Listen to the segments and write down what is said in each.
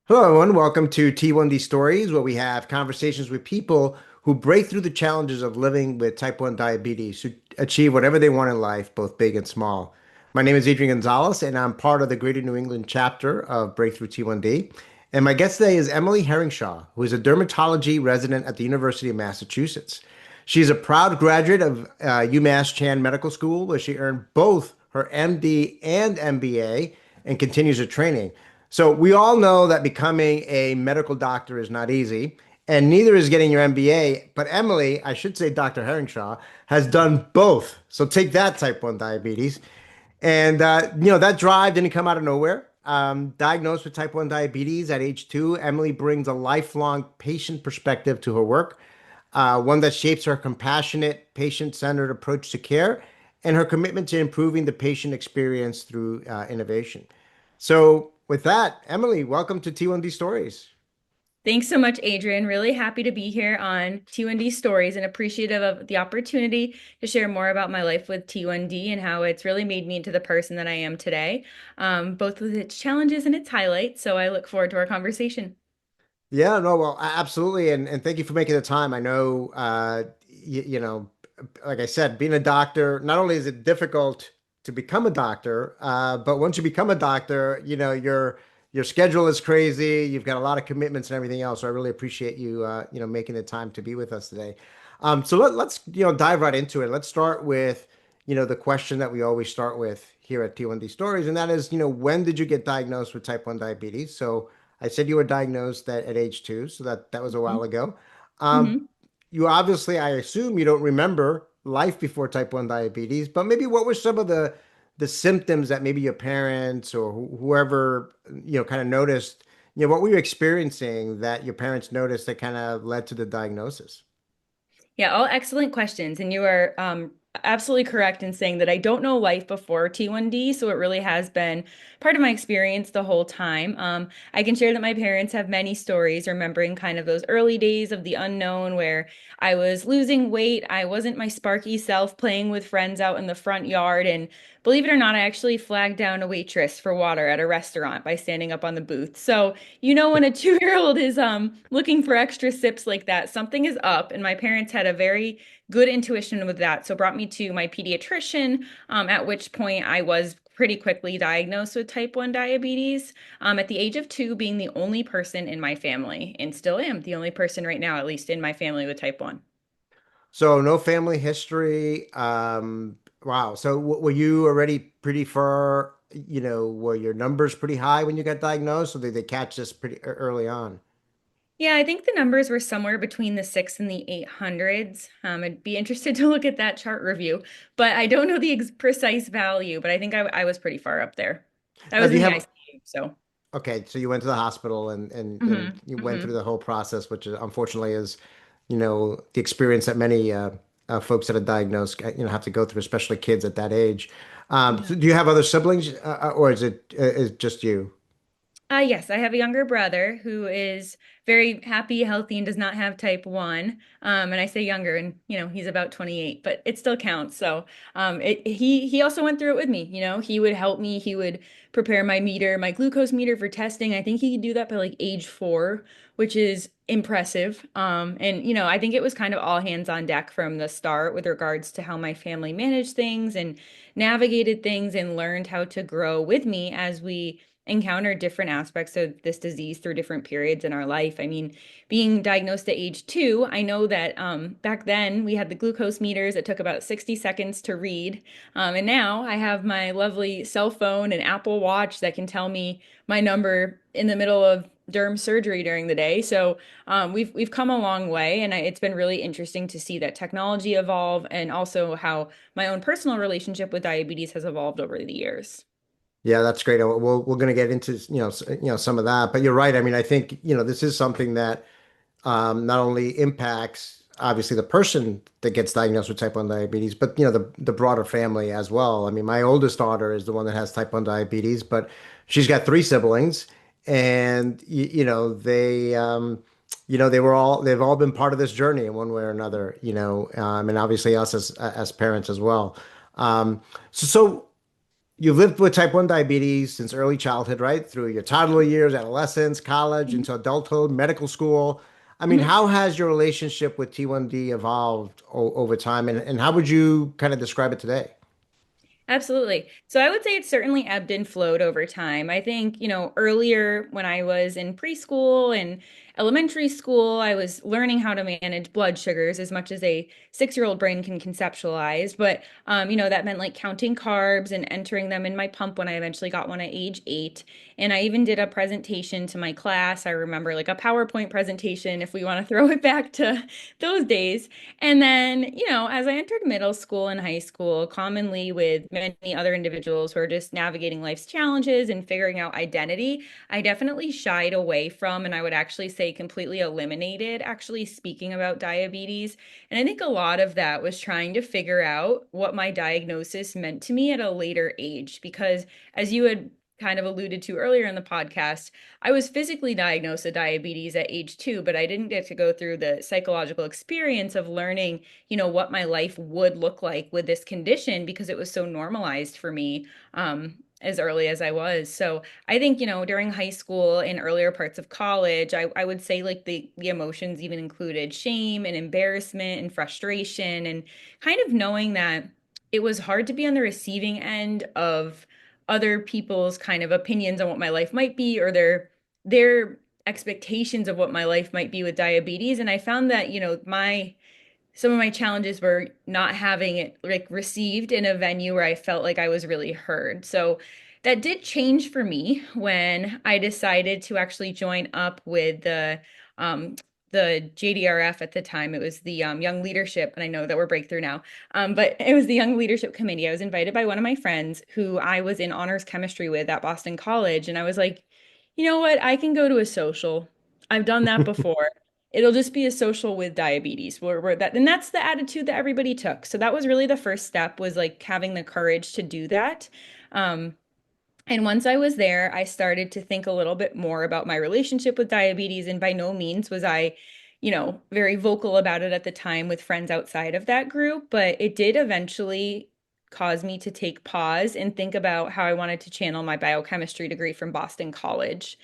Hello, everyone. Welcome to T1D Stories, where we have conversations with people who break through the challenges of living with type 1 diabetes to achieve whatever they want in life, both big and small. My name is Adrian Gonzalez, and I'm part of the Greater New England chapter of Breakthrough T1D. And my guest today is Emilee Herringshaw, who is a dermatology resident at the University of Massachusetts. She's a proud graduate of UMass Chan Medical School, where she earned both her MD and MBA and continues her training. So we all know that becoming a medical doctor is not easy, and neither is getting your MBA. But Emilee, I should say Dr. Herringshaw, has done both. So take that, type 1 diabetes. And, that drive didn't come out of nowhere. Diagnosed with type 1 diabetes at age 2, Emilee brings a lifelong patient perspective to her work, one that shapes her compassionate, patient-centered approach to care and her commitment to improving the patient experience through innovation. So, with that, Emilee, welcome to T1D Stories. Thanks so much, Adrian. Really happy to be here on T1D Stories and appreciative of the opportunity to share more about my life with T1D and how it's really made me into the person that I am today, both with its challenges and its highlights. So I look forward to our conversation. Yeah, no, well, absolutely, and thank you for making the time. I know, like I said, being a doctor, not only is it difficult to become a doctor, but once you become a doctor, your schedule is crazy. You've got a lot of commitments and everything else. So I really appreciate you, making the time to be with us today. So let's dive right into it. Let's start with the question that we always start with here at T1D Stories, and that is, when did you get diagnosed with type 1 diabetes? So I said you were diagnosed at age 2, so that was a while ago. Um, Mm-hmm. you obviously, I assume you don't remember life before type 1 diabetes, but maybe what were some of the symptoms that maybe your parents or whoever, kind of noticed, what were you experiencing that your parents noticed that kind of led to the diagnosis? Yeah, all excellent questions. And you are absolutely correct in saying that I don't know life before T1D. So it really has been part of my experience the whole time. I can share that my parents have many stories remembering kind of those early days of the unknown where I was losing weight. I wasn't my sparky self playing with friends out in the front yard. And believe it or not, I actually flagged down a waitress for water at a restaurant by standing up on the booth. So when a 2 year old is looking for extra sips like that, something is up. And my parents had a very good intuition with that. So brought me to my pediatrician, at which point I was pretty quickly diagnosed with type 1 diabetes at the age of 2, being the only person in my family, and still am the only person right now, at least in my family, with type 1. So no family history. Wow. So were you already pretty far, were your numbers pretty high when you got diagnosed, or did they catch this pretty early on? Yeah, I think the numbers were somewhere between the six and the 800s. I'd be interested to look at that chart review, but I don't know the precise value, but I think I was pretty far up there. I Now, was do in you the have, ICU, so. okay, so you went to the hospital and Hmm. you went through Hmm. the whole process, which unfortunately is, the experience that many folks that are diagnosed, have to go through, especially kids at that age. So do you have other siblings, or is it just you? Yes, I have a younger brother who is very happy, healthy, and does not have type 1. And I say younger, and he's about 28, but it still counts. So he also went through it with me. He would help me. He would prepare my meter, my glucose meter for testing. I think he could do that by like age 4, which is impressive. And I think it was kind of all hands on deck from the start with regards to how my family managed things and navigated things and learned how to grow with me as we encounter different aspects of this disease through different periods in our life. I mean, being diagnosed at age 2, I know that back then we had the glucose meters. It took about 60 seconds to read. And now I have my lovely cell phone and Apple Watch that can tell me my number in the middle of derm surgery during the day. So we've come a long way, and it's been really interesting to see that technology evolve and also how my own personal relationship with diabetes has evolved over the years. Yeah, that's great. We're going to get into, some of that, but you're right. I mean, I think, this is something that not only impacts obviously the person that gets diagnosed with type 1 diabetes, but the broader family as well. I mean, my oldest daughter is the one that has type 1 diabetes, but she's got three siblings, and they've all been part of this journey in one way or another, and obviously us as parents as well. Um, so you've lived with type 1 diabetes since early childhood, right? Through your toddler years, adolescence, college, Mhm. into adulthood, medical school. I mean, Mhm. how has your relationship with T1D evolved over time, and how would you kind of describe it today? Absolutely. So I would say it's certainly ebbed and flowed over time. I think, earlier when I was in preschool and elementary school, I was learning how to manage blood sugars as much as a 6-year-old brain can conceptualize. But, that meant like counting carbs and entering them in my pump when I eventually got one at age 8. And I even did a presentation to my class. I remember like a PowerPoint presentation, if we want to throw it back to those days. And then, as I entered middle school and high school, commonly with many other individuals who are just navigating life's challenges and figuring out identity, I definitely shied away from, and I would actually say completely eliminated, actually speaking about diabetes. And I think a lot of that was trying to figure out what my diagnosis meant to me at a later age, because as you had kind of alluded to earlier in the podcast, I was physically diagnosed with diabetes at age 2, but I didn't get to go through the psychological experience of learning, what my life would look like with this condition because it was so normalized for me as early as I was. So I think, during high school and earlier parts of college, I would say like the emotions even included shame and embarrassment and frustration and kind of knowing that it was hard to be on the receiving end of other people's kind of opinions on what my life might be or their expectations of what my life might be with diabetes. And I found that, my some of my challenges were not having it like received in a venue where I felt like I was really heard. So that did change for me when I decided to actually join up with um the JDRF at the time. It was the Young Leadership, and I know that we're breakthrough now. But it was the Young Leadership Committee. I was invited by one of my friends who I was in honors chemistry with at Boston College, and I was like, you know what? I can go to a social. I've done that before. It'll just be a social with diabetes where that and that's the attitude that everybody took. So that was really the first step was like having the courage to do that. Um, and once I was there, I started to think a little bit more about my relationship with diabetes. And by no means was I, very vocal about it at the time with friends outside of that group, but it did eventually cause me to take pause and think about how I wanted to channel my biochemistry degree from Boston College.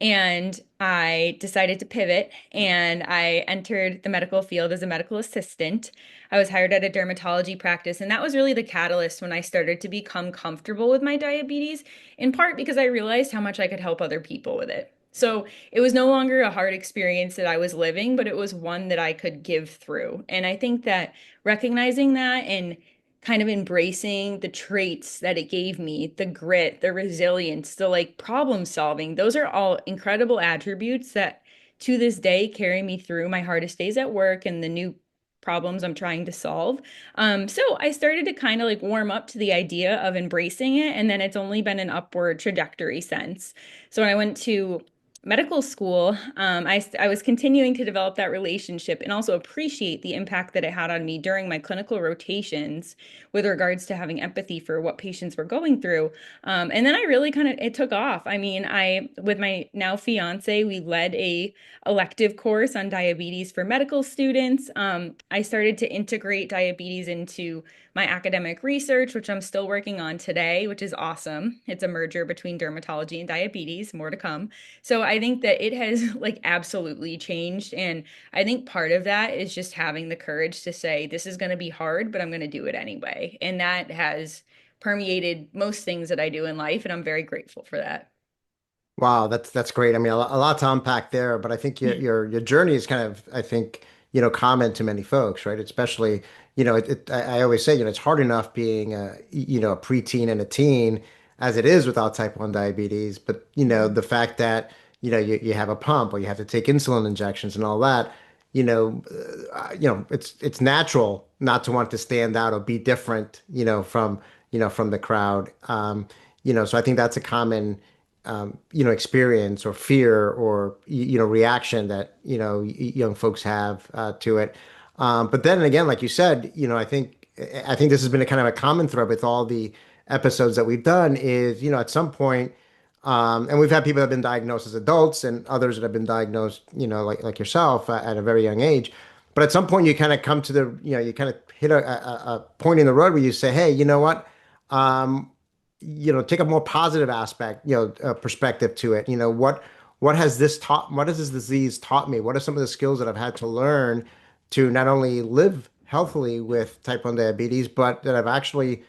And I decided to pivot and I entered the medical field as a medical assistant. I was hired at a dermatology practice, and that was really the catalyst when I started to become comfortable with my diabetes, in part because I realized how much I could help other people with it. So it was no longer a hard experience that I was living, but it was one that I could give through. And I think that recognizing that and kind of embracing the traits that it gave me, the grit, the resilience, the like problem solving, those are all incredible attributes that to this day carry me through my hardest days at work and the new problems I'm trying to solve. So I started to kind of like warm up to the idea of embracing it, and then it's only been an upward trajectory since. So when I went to medical school, I was continuing to develop that relationship and also appreciate the impact that it had on me during my clinical rotations with regards to having empathy for what patients were going through. And then I really kind of it took off. I mean, I with my now fiance, we led a elective course on diabetes for medical students. I started to integrate diabetes into my academic research, which I'm still working on today, which is awesome. It's a merger between dermatology and diabetes, more to come. So I think that it has like absolutely changed. And I think part of that is just having the courage to say, this is going to be hard, but I'm going to do it anyway. And that has permeated most things that I do in life. And I'm very grateful for that. Wow, that's great. I mean, a lot to unpack there, but I think your journey is kind of, I think, common to many folks, right? Especially, I always say, it's hard enough being a preteen and a teen as it is without type 1 diabetes. But, Mhm. the fact that, you have a pump or you have to take insulin injections and all that, it's natural not to want to stand out or be different, from the crowd. So I think that's a common experience or fear or reaction that young folks have to it. But then again, like you said, I think this has been a kind of a common thread with all the episodes that we've done is at some point, and we've had people that have been diagnosed as adults and others that have been diagnosed, like yourself at a very young age. But at some point, you kind of come to you kind of hit a point in the road where you say, hey, you know what? Um, take a more positive aspect, perspective to it. What has this disease taught me? What are some of the skills that I've had to learn to not only live healthily with type 1 diabetes, but that have actually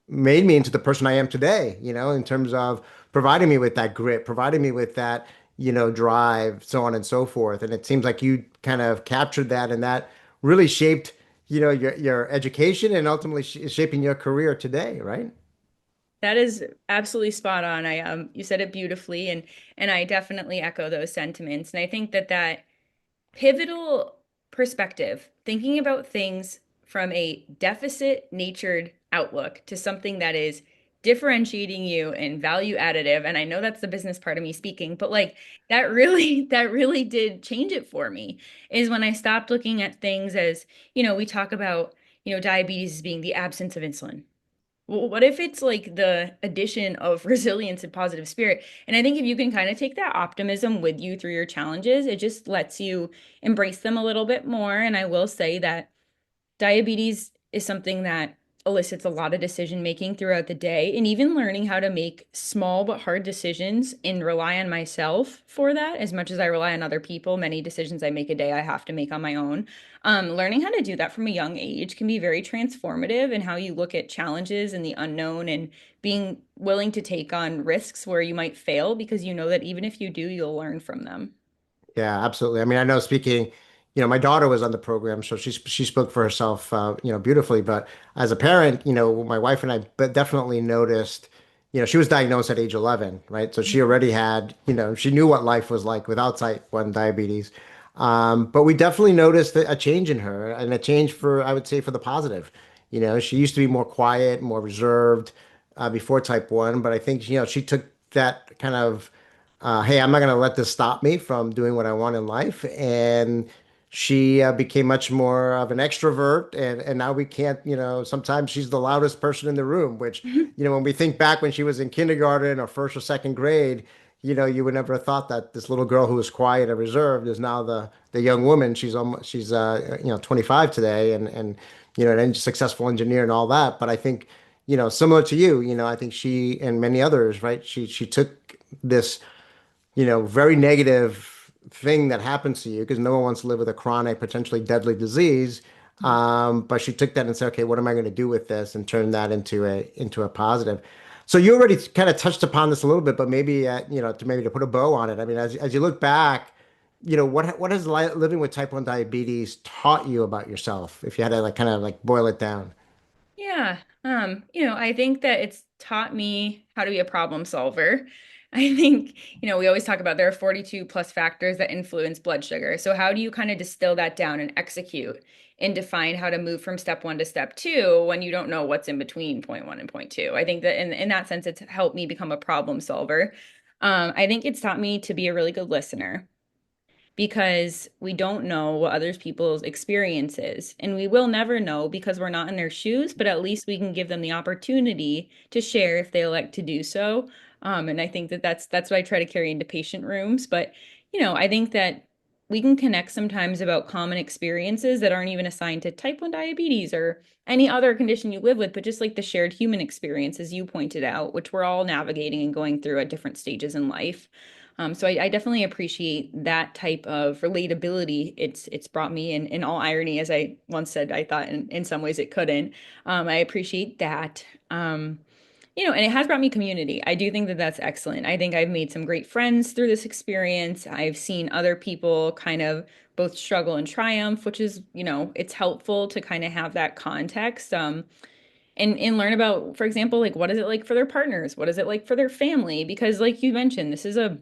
made me into the person I am today, in terms of providing me with that grit, providing me with that, drive, so on and so forth. And it seems like you kind of captured that, and that really shaped, your education and ultimately sh shaping your career today, right? That is absolutely spot on. I You said it beautifully, and I definitely echo those sentiments. And I think that that pivotal perspective, thinking about things from a deficit natured outlook to something that is differentiating you and value additive. And I know that's the business part of me speaking, but like that really, that really did change it for me is when I stopped looking at things as, we talk about, diabetes as being the absence of insulin. Well, what if it's like the addition of resilience and positive spirit? And I think if you can kind of take that optimism with you through your challenges, it just lets you embrace them a little bit more. And I will say that diabetes is something that elicits a lot of decision making throughout the day, and even learning how to make small but hard decisions and rely on myself for that as much as I rely on other people. Many decisions I make a day I have to make on my own. Learning how to do that from a young age can be very transformative in how you look at challenges and the unknown, and being willing to take on risks where you might fail because you know that even if you do, you'll learn from them. Yeah, absolutely. I mean, I know speaking, my daughter was on the program, so she spoke for herself, beautifully. But as a parent, my wife and I definitely noticed, she was diagnosed at age 11, right? So she already had, she knew what life was like without type 1 diabetes. But we definitely noticed a change in her, and a change for, I would say, for the positive. She used to be more quiet, more reserved, before type 1, but I think, she took that kind of hey, I'm not going to let this stop me from doing what I want in life. And she became much more of an extrovert. And now we can't, sometimes she's the loudest person in the room, which, when we think back when she was in kindergarten or first or second grade, you would never have thought that this little girl who was quiet and reserved is now the young woman. She's 25 today, and an successful engineer and all that. But I think, similar to you, I think she and many others, right? She took this very negative thing that happens to you, because no one wants to live with a chronic, potentially deadly disease. But she took that and said, okay, what am I going to do with this, and turn that into a positive. So you already kind of touched upon this a little bit, but maybe to put a bow on it. I mean, as you look back, what has living with type 1 diabetes taught you about yourself? If you had to like kind of like boil it down. Yeah. I think that it's taught me how to be a problem solver. I think, we always talk about there are 42 plus factors that influence blood sugar. So how do you kind of distill that down and execute and define how to move from step one to step two when you don't know what's in between point one and point two? I think that in that sense, it's helped me become a problem solver. I think it's taught me to be a really good listener because we don't know what other people's experience is. And we will never know because we're not in their shoes, but at least we can give them the opportunity to share if they elect to do so. And I think that that's what I try to carry into patient rooms. But, I think that we can connect sometimes about common experiences that aren't even assigned to type 1 diabetes or any other condition you live with, but just like the shared human experience, as you pointed out, which we're all navigating and going through at different stages in life. So I definitely appreciate that type of relatability it's brought me in all irony, as I once said, I thought in some ways it couldn't. I appreciate that. And it has brought me community. I do think that that's excellent. I think I've made some great friends through this experience. I've seen other people kind of both struggle and triumph, which is, it's helpful to kind of have that context. And learn about, for example, like what is it like for their partners? What is it like for their family? Because like you mentioned, this is a,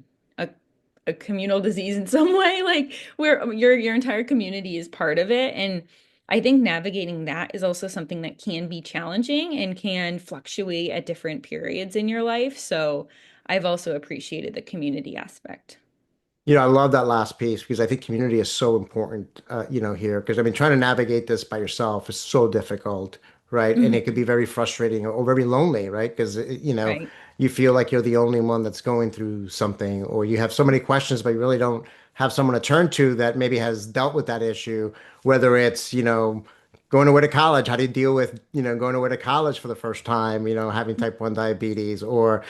a communal disease in some way, like where your entire community is part of it. And I think navigating that is also something that can be challenging and can fluctuate at different periods in your life. So I've also appreciated the community aspect. I love that last piece, because I think community is so important, here. Because I mean, trying to navigate this by yourself is so difficult, right? And it could Mhm. be very frustrating or very lonely, right? Because, Right. you feel like you're the only one that's going through something, or you have so many questions, but you really don't have someone to turn to that maybe has dealt with that issue, whether it's, going away to college. How do you deal with, going away to college for the first time, having type 1 diabetes, or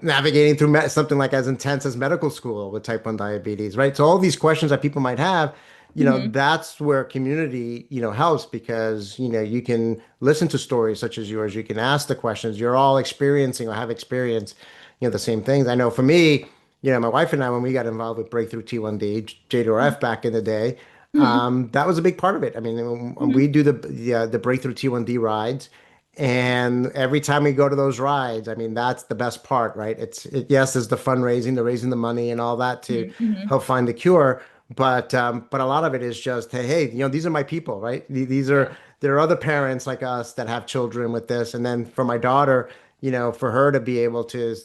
navigating through something like as intense as medical school with type 1 diabetes, right? So all these questions that people might have, Hmm. that's where community, helps because, you can listen to stories such as yours. You can ask the questions. You're all experiencing or have experienced, the same things. I know for me, my wife and I, when we got involved with Breakthrough T1D, J2RF back in the day, Hmm. that was a big part of it. I mean, when we Hmm. do the Breakthrough T1D rides, and every time we go to those rides, I mean, that's the best part, right? Yes, there's the fundraising, the raising the money and all that to Hmm. help find the cure. But a lot of it is just, hey, these are my people, right? Yeah. There are other parents like us that have children with this. And then for my daughter, for her to be able to,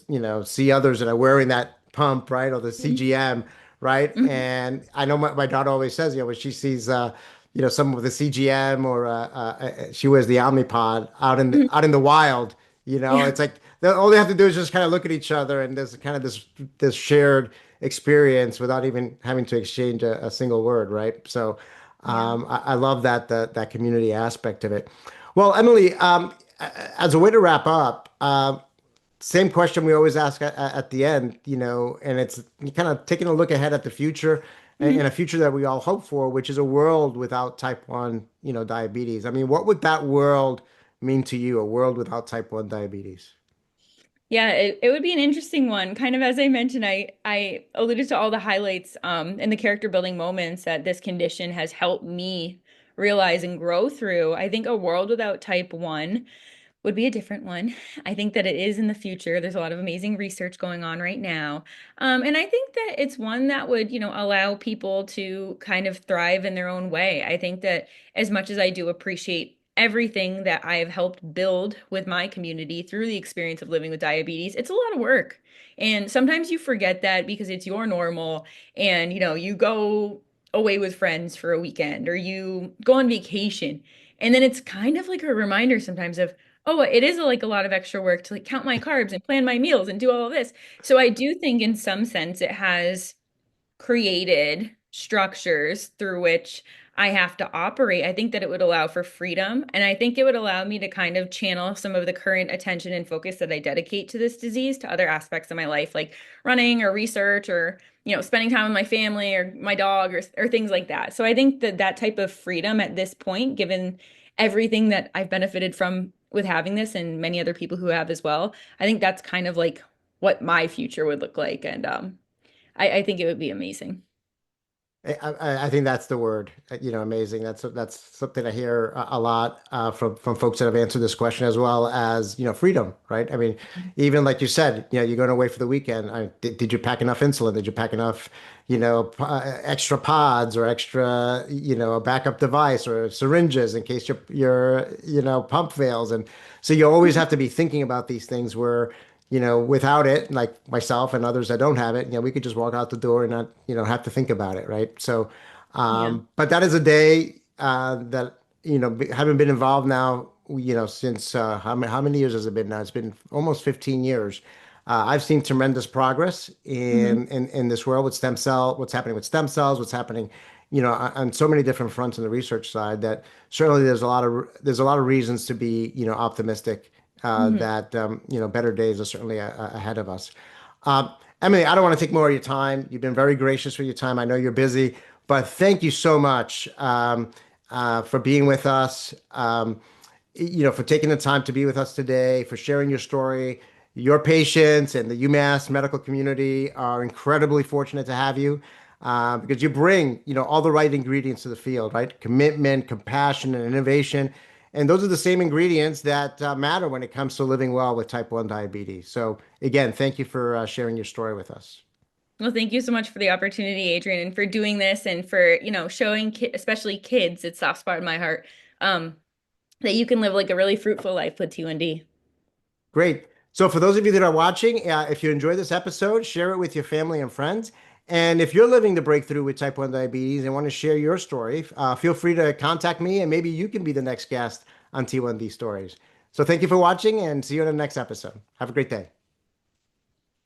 see others that are wearing that pump, right? Or the CGM, right? Hmm. And I know my daughter always says, when she sees, someone with a CGM or she wears the Omnipod Hmm. out in the wild. Yeah. It's like all they have to do is just kind of look at each other, and there's kind of this shared experience without even having to exchange a single word, right? So Yeah. I love that community aspect of it. Well, Emily, as a way to wrap up, same question we always ask at the end, and it's kind of taking a look ahead at the future and a Hmm. future that we all hope for, which is a world without type 1, diabetes. I mean, what would that world mean to you, a world without type 1 diabetes? Yeah, it would be an interesting one. Kind of as I mentioned, I alluded to all the highlights and the character building moments that this condition has helped me realize and grow through. I think a world without type 1 would be a different one. I think that it is in the future. There's a lot of amazing research going on right now. And I think that it's one that would, allow people to kind of thrive in their own way. I think that as much as I do appreciate everything that I have helped build with my community through the experience of living with diabetes, it's a lot of work. And sometimes you forget that because it's your normal and, you go away with friends for a weekend or you go on vacation. And then it's kind of like a reminder sometimes of, oh, it is like a lot of extra work to like count my carbs and plan my meals and do all of this. So I do think in some sense it has created structures through which I have to operate. I think that it would allow for freedom. And I think it would allow me to kind of channel some of the current attention and focus that I dedicate to this disease to other aspects of my life, like running or research or, spending time with my family or my dog or things like that. So I think that that type of freedom at this point, given everything that I've benefited from with having this and many other people who have as well, I think that's kind of like what my future would look like. And I think it would be amazing. I think that's the word, amazing. That's something I hear a lot from folks that have answered this question, as well as, freedom, right? I mean, even like you said, you're going away for the weekend. Did you pack enough insulin? Did you pack enough, extra pods or extra, a backup device or syringes in case your pump fails? And so you always have to be thinking about these things where, without it, like myself and others that don't have it, we could just walk out the door and not, have to think about it, right? So, Yeah. but that is a day that, having been involved now, since how many years has it been now? It's been almost 15 years. I've seen tremendous progress Hmm. in this world with what's happening with stem cells, what's happening, on so many different fronts on the research side that certainly there's a lot of reasons to be, optimistic Hmm. that better days are certainly ahead of us. Emily, I don't want to take more of your time. You've been very gracious with your time. I know you're busy, but thank you so much for being with us. For taking the time to be with us today, for sharing your story. Your patients and the UMass medical community are incredibly fortunate to have you because you bring, all the right ingredients to the field, right? Commitment, compassion, and innovation. And those are the same ingredients that matter when it comes to living well with type 1 diabetes. So, again, thank you for sharing your story with us. Well, thank you so much for the opportunity, Adrian, and for doing this and for, showing ki especially kids, it's soft spot in my heart, that you can live like a really fruitful life with T1D. Great. So, for those of you that are watching, if you enjoy this episode, share it with your family and friends. And if you're living the breakthrough with type 1 diabetes and want to share your story, feel free to contact me and maybe you can be the next guest on T1D Stories. So, thank you for watching and see you in the next episode. Have a great day.